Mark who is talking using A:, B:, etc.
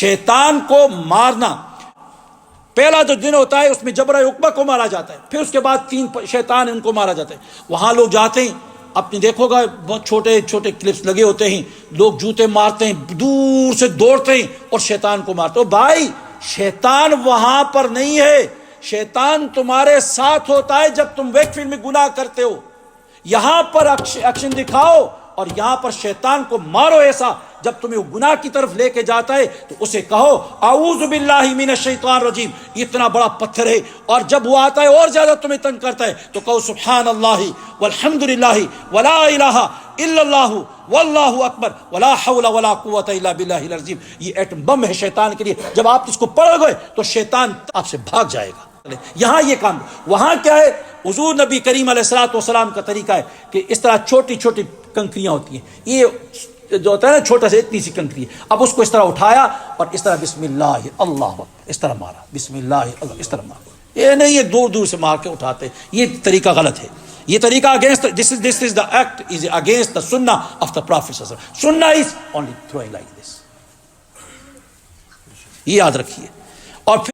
A: شیطان کو مارنا، پہلا جو دن ہوتا ہے اس میں جبرہ عقبہ کو مارا جاتا ہے، پھر اس کے بعد 3 شیطان ان کو مارا جاتا ہے. وہاں لوگ جاتے ہیں، اپنی دیکھو گا بہت چھوٹے چھوٹے کلپس لگے ہوتے ہیں، لوگ جوتے مارتے ہیں، دور سے دوڑتے ہیں اور شیطان کو مارتے ہیں. بھائی شیطان وہاں پر نہیں ہے، شیطان تمہارے ساتھ ہوتا ہے جب تم ویک فیلڈ میں گناہ کرتے ہو. یہاں پر ایکشن دکھاؤ اور یہاں پر شیطان کو مارو ایسا جب تمہیں وہ گناہ کی طرف لے کے جاتا ہے تو اسے کہو اعوذ باللہ من الشیطان الرجیم، اتنا بڑا پتھر ہے، اور جب وہ آتا ہے اور زیادہ تمہیں تنگ کرتا ہے تو کہو سبحان اللہ والحمد للہ ولا الہ الا اللہ واللہ اکبر ولا حول ولا قوت الا باللہ العظیم. یہ ایٹم بم ہے شیطان کے لیے، جب آپ اس کو پڑھ گئے تو شیطان آپ سے بھاگ جائے گا. یہاں یہ کام، وہاں کیا ہے؟ حضور نبی کریم علیہ الصلوۃ والسلام کا طریقہ ہے کہ اس طرح چھوٹی چھوٹی کنکریاں ہوتی ہیں، یہ جو ہوتا ہے نا چھوٹا سے اتنی سی کنکری، اب اس کو اس طرح اٹھایا اور اس طرح بسم اللہ اللہ اس طرح مارا، بسم اللہ اللہ اس طرح مارا. یہ نہیں ہے دور دور سے مار کے اٹھاتے، یہ طریقہ غلط ہے. یہ طریقہ against this is the act is against the sunnah of the Prophet sallallahu alaihi wasallam. Sunnah is only throwing like this. یہ یاد رکھیے.